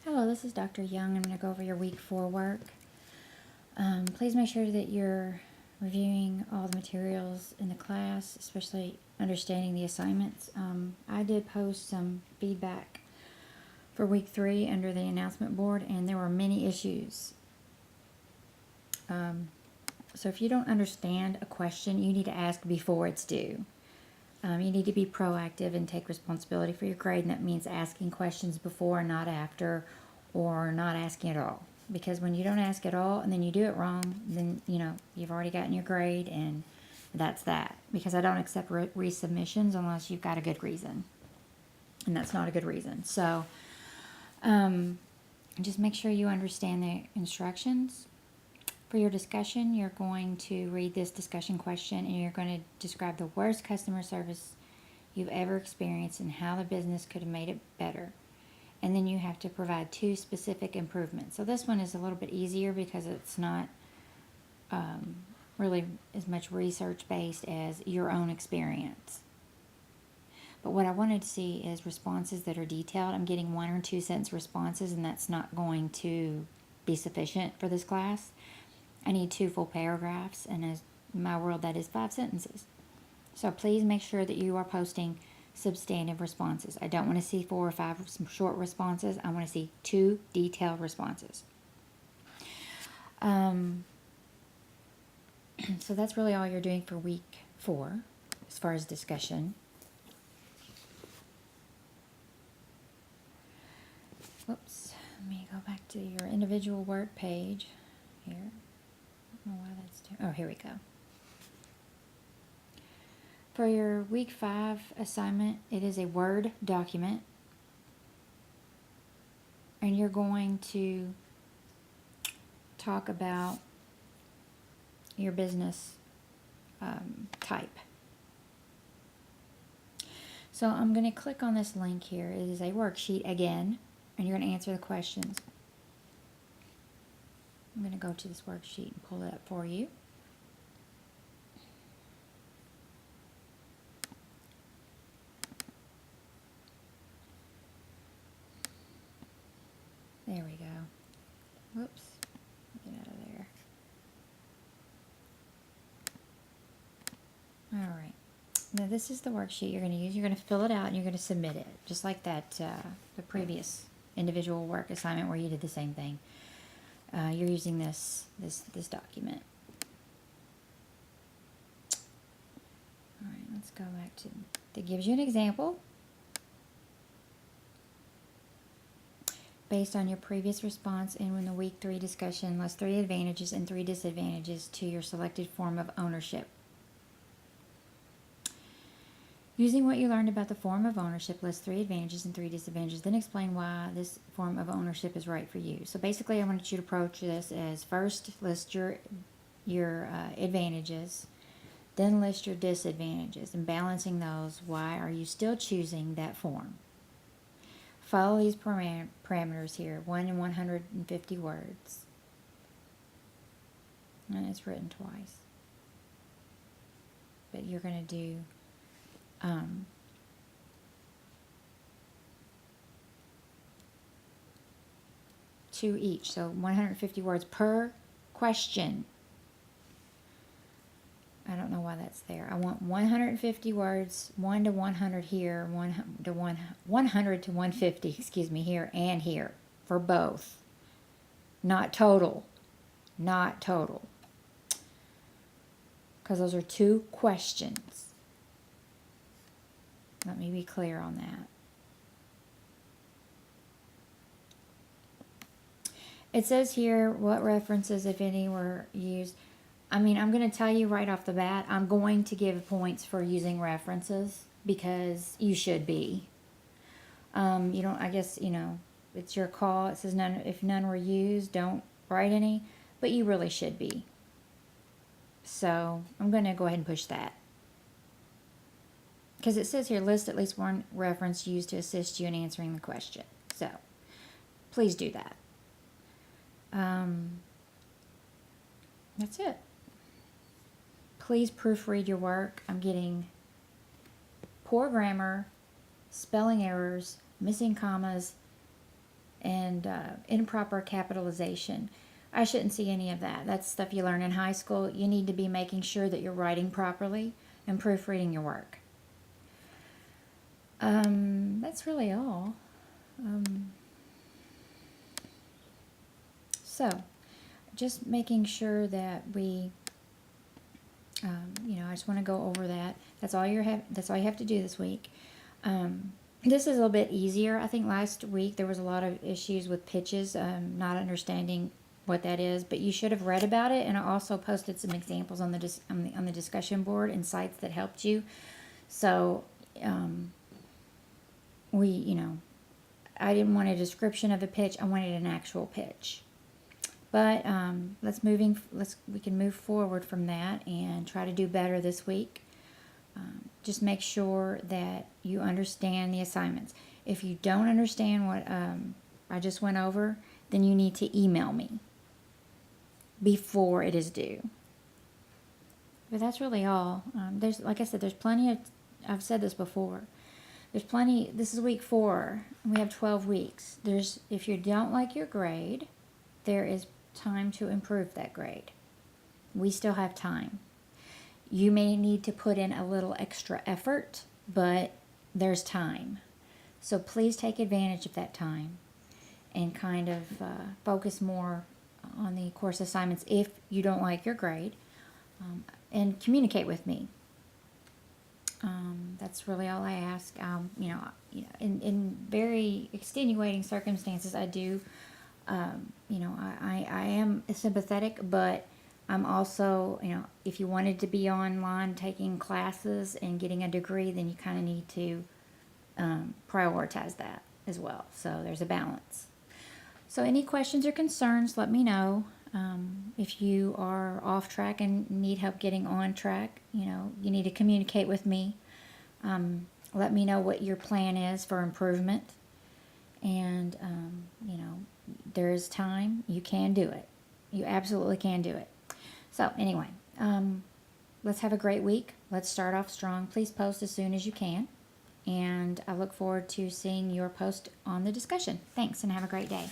Hello, this is Dr. Young. I'm going to go over your week 4 work. Please make sure that you're reviewing all the materials in the class, especially understanding the assignments. I did post some feedback for week 3 under the announcement board, and there were many issues. So if you don't understand a question, you need to ask before it's due. You need to be proactive and take responsibility for your grade, and that means asking questions before and not after, or not asking at all. Because when you don't ask at all and then you do it wrong, then you've already gotten your grade, and that's that. Because I don't accept resubmissions unless you've got a good reason, and that's not a good reason. So just make sure you understand the instructions. For your discussion, you're going to read this discussion question, and you're going to describe the worst customer service you've ever experienced and how the business could have made it better. And then you have to provide 2 specific improvements. So this one is a little bit easier because it's not really as much research based as your own experience. But what I wanted to see is responses that are detailed. I'm getting 1 or 2 sentence responses, and that's not going to be sufficient for this class. I need 2 full paragraphs, and in my world that is 5 sentences. So please make sure that you are posting substantive responses. I don't want to see 4 or 5 short responses. I want to see 2 detailed responses. So that's really all you're doing for week 4 as far as discussion. Whoops. Let me go back to your individual work page here. I don't know why that's doing. Oh, here we go. For your week 5 assignment, it is a Word document, and you're going to talk about your business type. So I'm going to click on this link here. It is a worksheet again, and you're going to answer the questions. I'm going to go to this worksheet and pull it up for you. There we go. Whoops. Get out of there. Alright. Now this is the worksheet you're going to use. You're going to fill it out and you're going to submit it. Just like that, the previous individual work assignment where you did the same thing. You're using this document. Alright, let's go back to, that gives you an example. Based on your previous response and in the week 3 discussion, list 3 advantages and 3 disadvantages to your selected form of ownership. Using what you learned about the form of ownership, list 3 advantages and 3 disadvantages, then explain why this form of ownership is right for you. So basically I wanted you to approach this as first list your advantages, then list your disadvantages, and balancing those, why are you still choosing that form? Follow these parameters here, 1 in 150 words. And it's written twice. But you're going to do 2 each, so 150 words per question. I don't know why that's there. I want 150 words, 1 to 100 here, 100 to 150, excuse me, here and here for both. Not total. Not total. Because those are 2 questions. Let me be clear on that. It says here what references, if any, were used. I mean, I'm going to tell you right off the bat, I'm going to give points for using references because you should be. You don't, I guess, it's your call. It says none, if none were used, don't write any, but you really should be. So I'm going to go ahead and push that. Because it says here, list at least 1 reference used to assist you in answering the question. So please do that. That's it. Please proofread your work. I'm getting poor grammar, spelling errors, missing commas, and improper capitalization. I shouldn't see any of that. That's stuff you learn in high school. You need to be making sure that you're writing properly and proofreading your work. That's really all. So, just making sure that we, I just want to go over that. That's all you have to do this week. This is a little bit easier. I think last week there was a lot of issues with pitches, not understanding what that is, but you should have read about it. And I also posted some examples on the discussion board and sites that helped you. So, I didn't want a description of a pitch. I wanted an actual pitch. But we can move forward from that and try to do better this week. Just make sure that you understand the assignments. If you don't understand what I just went over, then you need to email me before it is due. But that's really all. Like I said, there's plenty of, I've said this before, there's plenty, this is week 4, and we have 12 weeks. If you don't like your grade, there is time to improve that grade. We still have time. You may need to put in a little extra effort, but there's time. So please take advantage of that time and kind of focus more on the course assignments if you don't like your grade, and communicate with me. That's really all I ask. In very extenuating circumstances, I do, I am sympathetic, but I'm also, if you wanted to be online taking classes and getting a degree, then you kind of need to prioritize that as well. So there's a balance. So any questions or concerns, let me know. If you are off track and need help getting on track, you need to communicate with me. Let me know what your plan is for improvement. And, there is time. You can do it. You absolutely can do it. So anyway, let's have a great week. Let's start off strong. Please post as soon as you can. And I look forward to seeing your post on the discussion. Thanks, and have a great day.